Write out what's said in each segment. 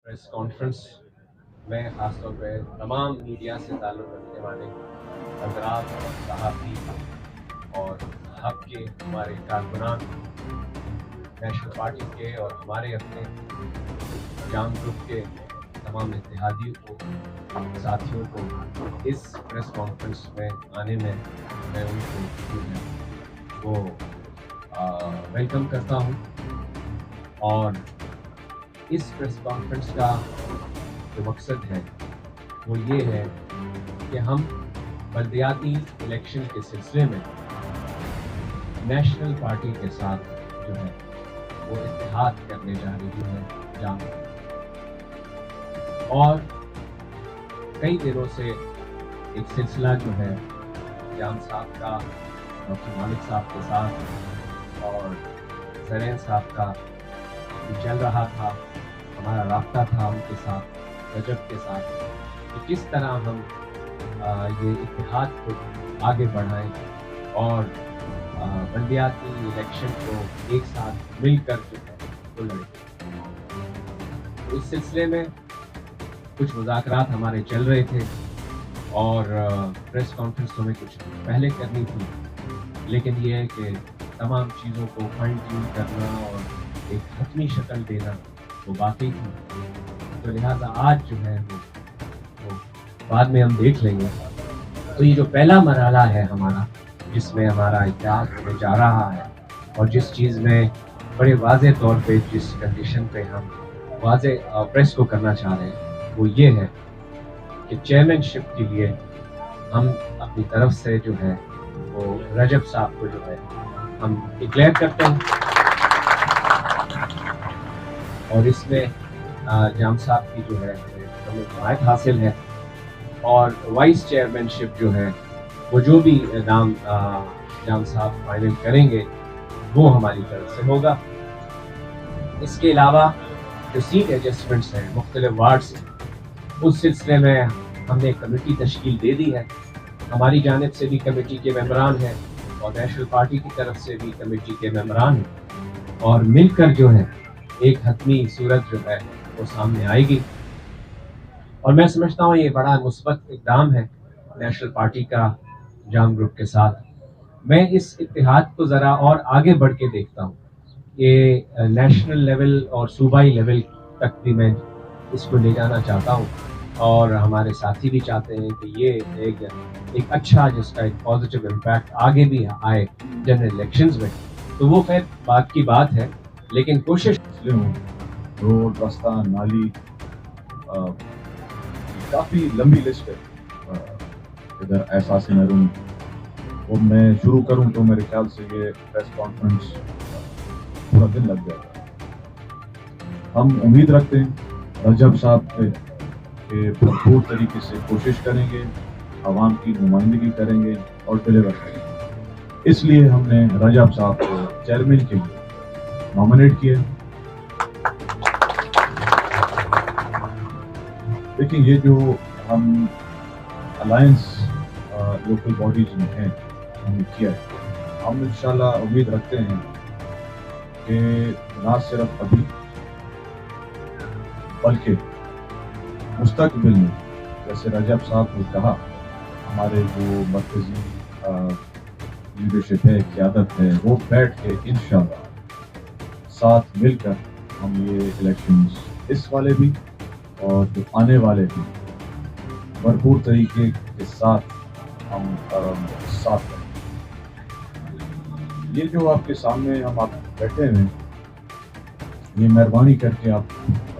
Press conference में ख़ासतौर पे तमाम मीडिया से ताल्लुक़ रखने वाले हज़रात और सहाफ़ी और हक़ के हमारे कारकुनान, नेशनल पार्टी के और हमारे अपने जाम ग्रुप के तमाम इत्तेहादियों को, साथियों को इस प्रेस कॉन्फ्रेंस में आने में मैं उनको जो है वो वेलकम करता हूँ। और इस प्रेस कॉन्फ्रेंस का जो मकसद है वो ये है कि हम बल्दियाती इलेक्शन के सिलसिले में नेशनल पार्टी के साथ जो है वो इत्तेहाद करने जा रही है जाम। और कई दिनों से एक सिलसिला जो है जाम साहब का डॉक्टर मालिक साहब के साथ और ज़रैन साहब का चल रहा था, हमारा राब्ता था उनके साथ, रजब के साथ, कि किस तरह हम ये इत्तेहाद को आगे बढ़ाएं और बल्दियाती इलेक्शन को एक साथ मिलकर जो है वो लड़ें। तो इस सिलसिले में कुछ मुज़ाकरात हमारे चल रहे थे और प्रेस कॉन्फ्रेंस हमें कुछ पहले करनी थी, लेकिन ये है कि तमाम चीज़ों को फाइन ट्यून करना और एक हतमी शक्ल देना वो बाकी थी। तो लिहाजा आज जो है वो बाद में हम देख लेंगे। तो ये जो पहला मरहला है हमारा, जिसमें हमारा इत्तेहाद होने जा रहा है और जिस चीज़ में बड़े वाज़े तौर पे जिस कंडीशन पे हम वाज़े प्रेस को करना चाह रहे हैं वो ये है कि चेयरमैनशिप के लिए हम अपनी तरफ से जो है वो रजब साहब को जो है हम डिक्लेयर करते हैं और इसमें जाम साहब की जो है हमें हिमायत हासिल है। और वाइस चेयरमैनशिप जो है वो जो भी नाम जाम साहब फाइनल करेंगे वो हमारी तरफ से होगा। इसके अलावा जो सीट एडजस्टमेंट्स हैं मुख्तलिफ वार्ड से, उस सिलसिले में हमने एक कमेटी तश्कील दे दी है। हमारी जानिब से भी कमेटी के मेंबरान हैं और नेशनल पार्टी की तरफ से भी कमेटी के मेंबरान हैं और मिलकर जो है एक हतमी सूरत जो है वो सामने आएगी। और मैं समझता हूँ ये बड़ा मुस्बत इक़दाम है नेशनल पार्टी का जाम ग्रुप के साथ। मैं इस इत्तेहाद को ज़रा और आगे बढ़ के देखता हूँ, ये नेशनल लेवल और सूबाई लेवल तक भी मैं इसको ले जाना चाहता हूँ और हमारे साथी भी चाहते हैं कि ये एक अच्छा जिसका एक पॉजिटिव इम्पैक्ट आगे भी आए जनरल इलेक्शंस में। तो वो खैर बात की बात है, लेकिन कोशिश रोड, रास्ता, नाली, काफ़ी लंबी लिस्ट है इधर एहसास महरूम। और मैं शुरू करूं तो मेरे ख्याल से ये प्रेस कॉन्फ्रेंस पूरा दिन लग जाएगा। हम उम्मीद रखते हैं रजब साहब के भरपूर तरीके से कोशिश करेंगे, आवाम की नुमाइंदगी करेंगे और डिलीवर करेंगे। इसलिए हमने रजब साहब को चेयरमैन के लिए नॉमिनेट किया। लेकिन ये जो हम अलायंस लोकल बॉडीज में हैं हमने किया है, हम इंशाल्लाह उम्मीद रखते हैं कि ना सिर्फ अभी बल्कि मुस्तकबिल में, जैसे रजब साहब ने कहा, हमारे जो मरकजी लीडरशिप है, क़यादत है, वो बैठ के इंशाल्लाह साथ मिलकर हम ये इलेक्शंस इस वाले भी और जो आने वाले भी भरपूर तरीके के साथ हम साथ करें। ये जो आपके सामने हम आप बैठे हैं, ये मेहरबानी करके आप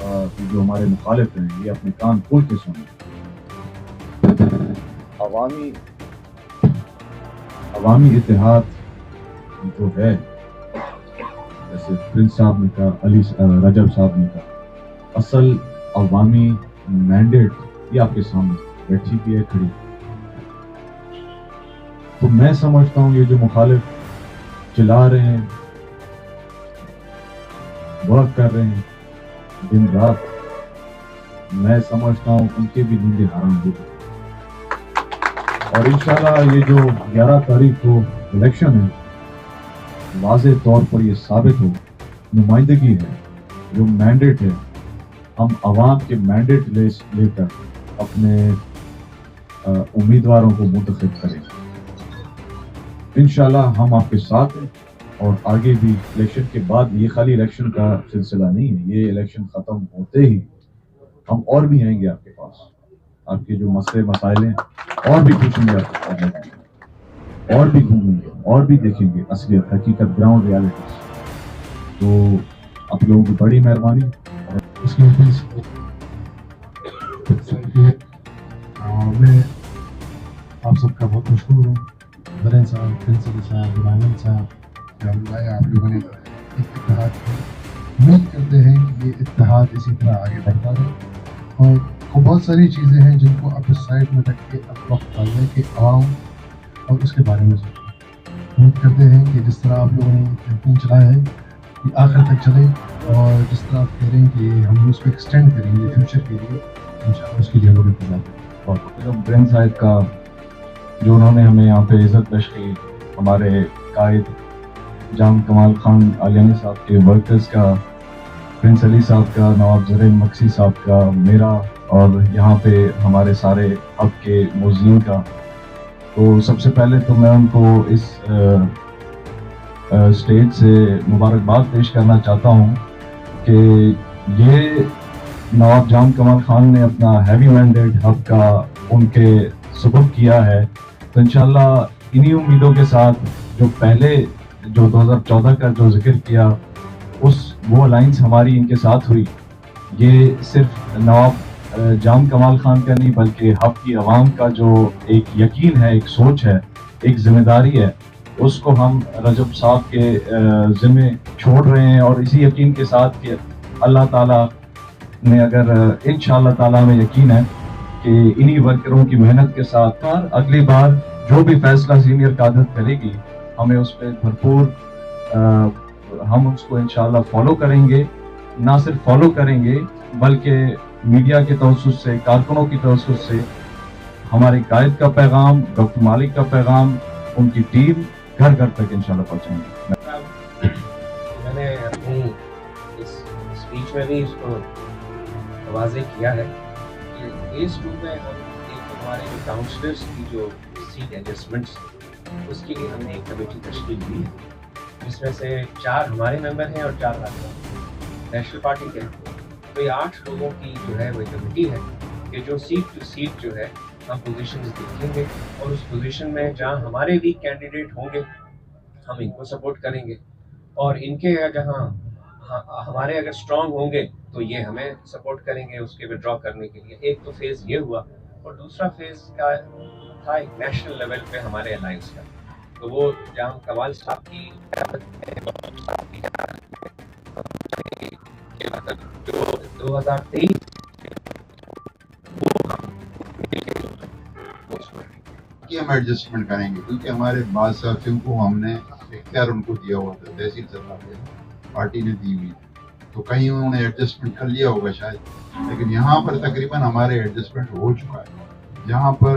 जो हमारे मुखालिफ हैं ये अपने कान खोल के सुनें। अवामी इत्तेहाद जो है, जैसे प्रिंस साहब ने कहा, रजब साहब ने कहा, असल अवामी मैंडेट ये आपके सामने बैठी भी है, खड़ी। तो मैं समझता हूँ ये जो मुखालिफ चिल्ला रहे हैं, वर्क कर रहे हैं दिन रात, मैं समझता हूँ उनके भी नींदें हराम हो गई। और इंशाल्लाह ये जो 11 तारीख को इलेक्शन है, वाज़े तौर पर ये साबित हो, नुमाइंदगी है, जो मैंडेट है ہم عوام کے مینڈیٹ لے کر اپنے امیدواروں کو منتخب کریں گے. انشاءاللہ ہم آپ کے ساتھ ہیں, اور آگے بھی الیکشن کے بعد, یہ خالی الیکشن کا سلسلہ نہیں ہے, یہ الیکشن ختم ہوتے ہی ہم اور بھی آئیں گے آپ کے پاس, آپ کے جو مسئلے مسائل ہیں اور بھی پوچھیں گے, آپ اور بھی گھومیں گے, اور بھی دیکھیں گے اصلیت, حقیقت, گراؤنڈ ریالٹیز. تو آپ لوگوں کی بڑی مہربانی. اس کے میں آپ سب کا بہت مشہور ہوں, زرین صاحب, پرنسپل صاحب, رامن صاحب, آپ لوگوں نے اتحاد کیا. امید کرتے ہیں کہ یہ اتحاد اسی طرح آگے بڑھتا رہے, اور بہت ساری چیزیں ہیں جن کو آپ اس سائڈ میں رکھ کے اب وقت آ جائے کہ عوام اور اس کے بارے میں سوچیں. امید کرتے ہیں کہ جس طرح آپ لوگوں نے کیمپین چلایا ہے یہ آخر تک چلے, اور جس طرح آپ کہہ رہے ہیں کہ ہم اس کو ایکسٹینڈ کریں گے فیوچر کے لیے, انشاءاللہ اس کے لیے ہم لوگ انتظار کریں. برین صاحب کا جو انہوں نے ہمیں یہاں پہ عزت پیش کی, ہمارے قائد جام کمال خان آلیانی صاحب کے ورکرز کا, پرنس علی صاحب کا, نواب زرین مکسی صاحب کا, میرا, اور یہاں پہ ہمارے سارے حق کے موذین کا. تو سب سے پہلے تو میں ان کو اس اسٹیج سے مبارکباد پیش کرنا چاہتا ہوں کہ یہ نواب جام کمال خان نے اپنا ہیوی مینڈیٹ حق کا ان کے سپرد کیا ہے. تو انشاءاللہ انہی امیدوں کے ساتھ جو پہلے جو 2014 کا جو ذکر کیا, وہ الائنس ہماری ان کے ساتھ ہوئی, یہ صرف نواب جام کمال خان کا نہیں بلکہ حق کی عوام کا جو ایک یقین ہے, ایک سوچ ہے, ایک ذمہ داری ہے, اس کو ہم رجب صاحب کے ذمہ چھوڑ رہے ہیں. اور اسی یقین کے ساتھ کہ اللہ تعالیٰ نے, اگر انشاءاللہ تعالیٰ میں یقین ہے کہ انہی ورکروں کی محنت کے ساتھ اگلی بار جو بھی فیصلہ سینئر قیادت کرے گی, ہمیں اس پہ بھرپور ہم اس کو انشاءاللہ فالو کریں گے. نہ صرف فالو کریں گے بلکہ میڈیا کے توسط سے, کارکنوں کی توسط سے ہمارے قائد کا پیغام, ڈاکٹر مالک کا پیغام, ان کی ٹیم گھر گھر تک انشاءاللہ پہنچائیں گے. میں نے اپنی اس اسپیچ میں بھی اس کو واضح کیا ہے کہ فیز 2 میں ہم ہمارے جو کاؤنسلرس کی جو سیٹ ایڈجسٹمنٹس, اس کے لیے ہم نے ایک کمیٹی تشکیل دی ہے, جس میں سے 4 ہمارے ممبر ہیں اور 4 نیشنل پارٹی کے. تو یہ 8 لوگوں کی جو ہے وہ کمیٹی ہے کہ جو سیٹ ٹو سیٹ جو ہے ہم پوزیشنز دیکھیں گے, اور اس پوزیشن میں جہاں ہمارے ویک کینڈیڈیٹ ہوں گے ہم ان کو سپورٹ کریں گے, اور ان کے جہاں ہمارے اگر اسٹرانگ ہوں گے تو یہ ہمیں سپورٹ کریں گے اس کے ودرا کرنے کے لیے. ایک تو فیز یہ ہوا, اور دوسرا فیز کا تھا ایک نیشنل لیول پہ ہمارے الائنس کا. تو وہ جام کمال صاحب کی جو 2023 کی ہم ایڈجسٹمنٹ کریں گے, کیونکہ ہمارے بعض ساتھیوں کو ہم نے اختیار ان کو دیا ہوا تھا, تحصیل سربراہ پارٹی نے دی ہوئی, تو کہیں انہوں نے ایڈجسٹمنٹ کر لیا ہوگا شاید, لیکن یہاں پر تقریباً ہمارے ایڈجسٹمنٹ ہو چکا ہے. جہاں پر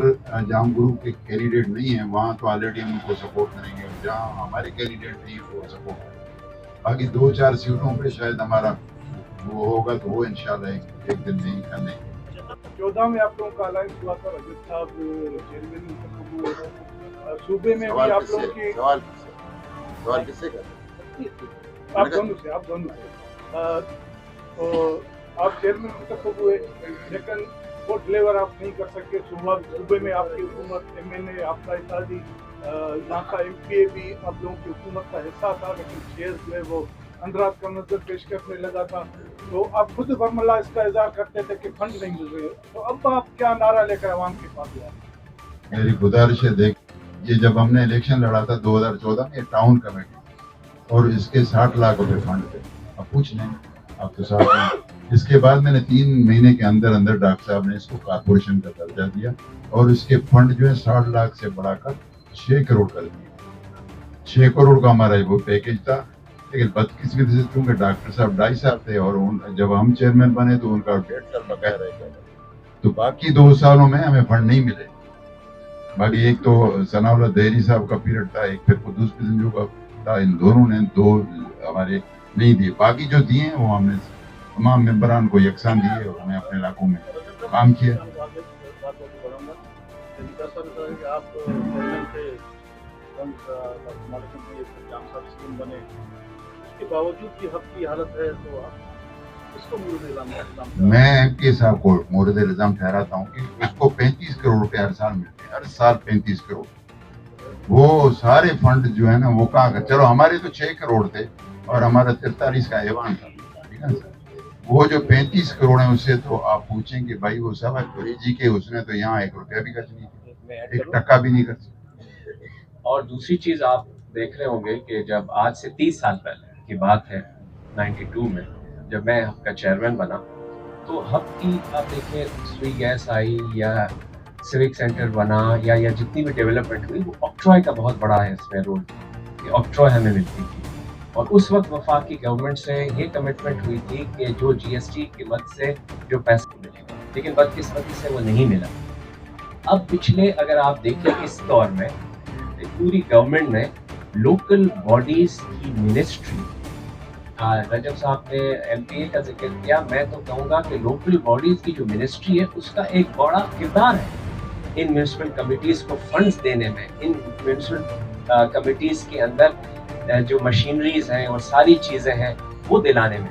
جام گروپ کے کینڈیڈیٹ نہیں ہیں وہاں تو آلریڈی ہم ان کو سپورٹ کریں گے, اور جہاں ہمارے کینڈیڈیٹ نہیں ہیں وہ سپورٹ کریں گے. باقی 2-4 سیٹوں پہ شاید ہمارا وہ ہوگا, تو وہ انشاءاللہ ایک دن نہیں کرنے. 14 میں آپ لوگوں کا الائنس ہوا تھا, رجت صاحب چیئرمین منتخب ہوئے ہیں. صوبے میں بھی آپ لوگوں کی سوال کس سے کرتے آپ دونوں سے آپ چیئرمین منتخب ہوئے, لیکن وہ ڈلیور آپ نہیں کر سکے. صوبے میں آپ کی حکومت, ایم این اے آپ کا اتحادی, یہاں کا ایم پی اے بھی آپ لوگوں کی حکومت کا حصہ تھا, لیکن چیئر جو ہے وہ اندرات کا نظر پیش کرنے لگا تھا. تو آپ خود برملا اس کا اظہار کرتے تھے کہ فنڈ نہیں مل رہے, تو اب آپ کیا نعرہ لے کر عوام کے پاس آئے؟ میری گزارش ہے, دیکھ یہ جب ہم نے الیکشن لڑا تھا 2014 میں, ٹاؤن کمیٹی اور اس کے 60 لاکھ روپے فنڈ تھے. اب پوچھ لیں, آپ تو صاحب ہیں. اس کے بعد میں نے 3 مہینے کے اندر ڈاکٹر صاحب نے اس کو کارپوریشن کا درجہ دیا, اور اس کے فنڈ جو ہے 60 لاکھ سے بڑھا کر 6 کروڑ کر دیا. 6 کروڑ کا ہمارا وہ پیکج تھا, لیکن بدقسمتی سے چونکہ ڈاکٹر صاحب 2.5 سال تھے, اور جب ہم چیئرمین بنے تو ان کا 1.5 سال بقایا رہ گیا, تو باقی 2 سالوں میں ہمیں فنڈ نہیں ملے. باقی ایک تو ثناء اللہ دہلی صاحب کا پیریڈ تھا, ایک پھر قدوس پسنجو کا تھا, ان دونوں نے 2 ہمارے نہیں دیے. باقی جو دیے ہیں وہ ہم نے तमाम मेंबरान को यकसान दिए और उन्हें अपने इलाकों में काम किया। इसके बावजूद कि हक की हालत है तो आप इसको मुर्द इल्जाम मैं एमपी साहब को मोरद इल्जाम ठहराता हूँ कि उसको 35 करोड़ रुपए हर साल मिलते हैं, हर साल 35 करोड़। वो सारे फंड जो है ना वो कहाँ का, चलो हमारे तो 6 करोड़ थे और हमारा 43 का ऐवान था, ठीक है सर। वो जो 35 करोड़ है उससे तो आप पूछेंगे भाई वो सब जी के, उसने तो यहाँ 1 रुपया भी खर्च नहीं किया, 1 टका भी नहीं खर्च। और दूसरी चीज़ आप देख रहे होंगे कि जब आज से 30 साल पहले की बात है, 92 में जब मैं हब का चेयरमैन बना, तो हब की आप देखिए सुई गैस आई या सिविक सेंटर बना या जितनी भी डेवलपमेंट हुई, वो ऑक्ट्रॉय का बहुत बड़ा है इसमें रोल, कि ऑक्ट्रॉय हमें मिलती थी। और उस वक्त वफाकी गवर्नमेंट से ये कमिटमेंट हुई थी कि जो जीएसटी की मद से जो पैसा मिलेगा, लेकिन बदकिस्मती से वो नहीं मिला। अब पिछले अगर आप देखें इस दौर में पूरी गवर्नमेंट में लोकल बॉडीज की मिनिस्ट्री, रजब साहब ने एमपीए का जिक्र किया, मैं तो कहूँगा कि लोकल बॉडीज की जो मिनिस्ट्री है उसका एक बड़ा किरदार है इन म्यूनिसिपल कमिटीज़ को फंड्स देने में, इन म्यूनिसिपल कमिटीज़ के अंदर जो मशीनरीज हैं और सारी चीज़ें हैं वो दिलाने में।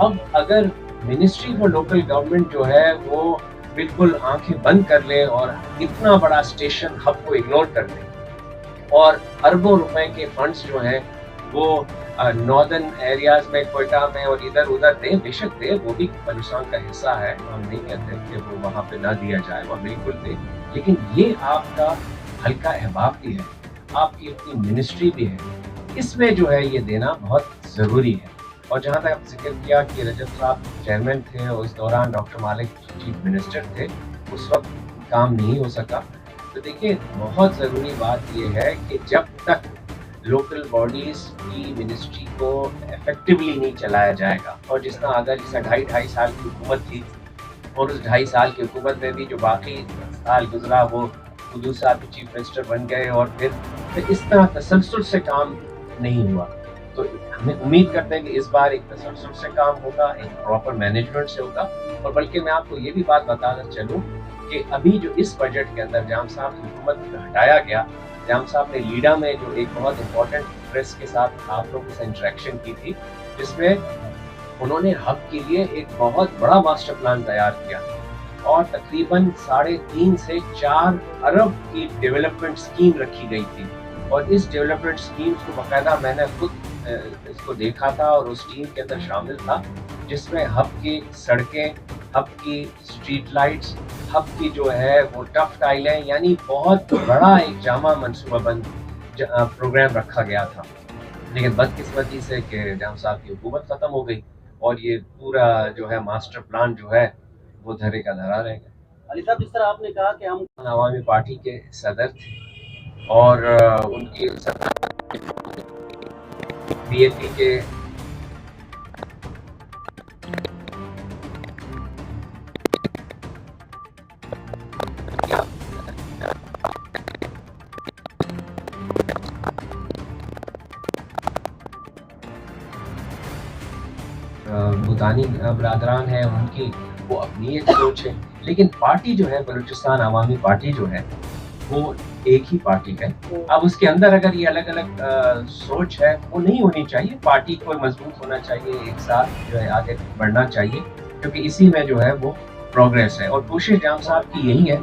अब अगर मिनिस्ट्री फॉर लोकल गवर्नमेंट जो है वो बिल्कुल आंखें बंद कर ले और इतना बड़ा स्टेशन हब को इग्नोर कर ले और अरबों रुपए के फंड्स जो हैं वो नॉर्दर्न एरियाज में, कोयटा में और इधर उधर दे, बेशक दे, वो भी बलूचिस्तान का हिस्सा है, हम नहीं कहते कि वो वहाँ पे ना दिया जाए, वो बिल्कुल दे, लेकिन ये आपका हल्का अहबाब भी है, आपकी अपनी मिनिस्ट्री भी है, इसमें जो है ये देना बहुत ज़रूरी है। और जहाँ तक जिक्र किया कि रजब साहब चेयरमैन थे और उस दौरान डॉक्टर मालिक चीफ मिनिस्टर थे, उस वक्त काम नहीं हो सका, तो देखिए बहुत ज़रूरी बात ये है कि जब तक लोकल बॉडीज़ की मिनिस्ट्री को इफेक्टिवली नहीं चलाया जाएगा, और जिस तरह अगर जैसे 2.5 साल की हुकूमत थी और उस 2.5 साल की हुकूमत में भी जो बाकी साल गुजरा वो कुद्दूस साहब चीफ मिनिस्टर बन गए और फिर इस तरह तसलसल से काम नहीं हुआ, तो हमें उम्मीद करते हैं कि इस बार एक तसलसल से काम होगा, एक प्रॉपर मैनेजमेंट से होगा। और बल्कि मैं आपको ये भी बात बताना चलूँ कि अभी जो इस बजट के अंदर जाम साहब की हुकूमत हटाया गया, जाम साहब ने लीडा में जो एक बहुत इंपॉर्टेंट प्रेस के साथ आप लोगों से इंटरेक्शन की थी, जिसमें उन्होंने हब के लिए एक बहुत बड़ा मास्टर प्लान तैयार किया और तकरीबन 3.5 से 4 अरब की डेवलपमेंट स्कीम रखी गई थी। और इस डेवलपमेंट स्कीम्स को बाकायदा मैंने खुद इसको देखा था और उस टीम के अंदर शामिल था, जिसमें हब की सड़कें, हब की स्ट्रीट लाइट्स, हब की जो है वो टफ टाइलें, यानी बहुत बड़ा एक जामा मनसूबाबंद प्रोग्राम रखा गया था। लेकिन बदकिस्मती से कि जाम साहब की हुकूमत ख़त्म हो गई और ये पूरा जो है मास्टर प्लान जो है वो धरे का धरा रह गया। अली साहब, जिस तरह आपने कहा कि हम अवामी पार्टी के सदर थे और उनकी बीएपी के भूटानी बरादरान है, उनकी वो अपनी एक सोच है, लेकिन पार्टी जो है बलूचिस्तान अवामी पार्टी जो है वो एक ही पार्टी है। अब उसके अंदर अगर ये अलग अलग सोच है वो नहीं होनी चाहिए, पार्टी को मजबूत होना चाहिए, एक साथ जो है आगे बढ़ना चाहिए, क्योंकि इसी में जो है वो प्रोग्रेस है। और कोशिश जाम साहब की यही है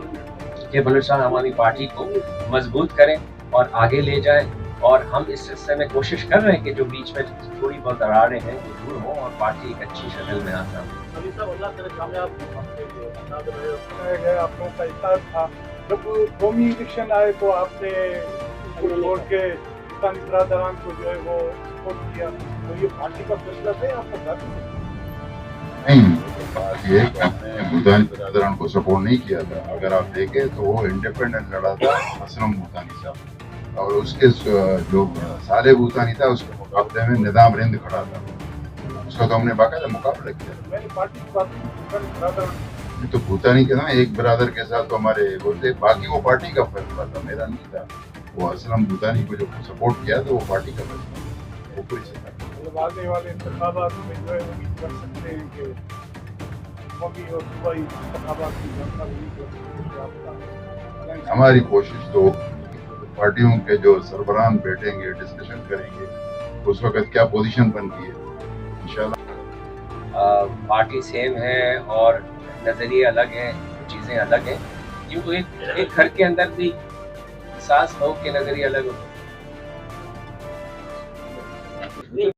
कि बलूचिस्तान अवामी पार्टी को मजबूत करें और आगे ले जाए, और हम इस सिलसिले में कोशिश कर रहे हैं कि जो बीच में थोड़ी बहुत दरारें हैं वो दूर हो और पार्टी एक अच्छी शक्ल में आ जाए। अली साहब, अल्लाह करे कामयाब आप लोगों का इत्तेहाद था, जब कौमी इलेक्शन आए तो आपने छोड़ के पाकिस्तानी बरादरान को जो है वो सपोर्ट किया, तो ये पार्टी का फैसला था आपका जाती नहीं, बात ये है कि हमने भूटानी बरादरान को सपोर्ट नहीं किया था। अगर आप देखें तो वो इंडिपेंडेंट लड़ा था असलम भूटानी साहब, और उसके जो साले भूटानी था उसके मुकाबले में निजाम रिंद खड़ा था, उसका तो हमने बाकायदा मुकाबला किया। मैंने पार्टी की बात की, बरादरान तो भूटानी के ना एक बरादर के साथ तो हमारे बोलते, बाकी वो पार्टी का फैसला था, मेरा नहीं था। वो असलम भूटानी को जो सपोर्ट किया तो वो पार्टी का फैसला था, वो कोई मतलब आने वाले इंतखाबात में जो है उम्मीद कर सकते हैं कि कौमी और सूबाई इंतखाबात की जनता उम्मीद कर सकते हैं कि आपका हमारी कोशिश तो पार्टियों के जो सरबराह बैठेंगे, डिस्कशन करेंगे, उस वक्त क्या पोजीशन बनती है इंशाल्लाह। पार्टी सेम है और नज़रिए अलग हैं, चीज़ें अलग हैं, यूँ तो एक घर के अंदर भी 50 लोग के नज़रिए अलग होते हैं।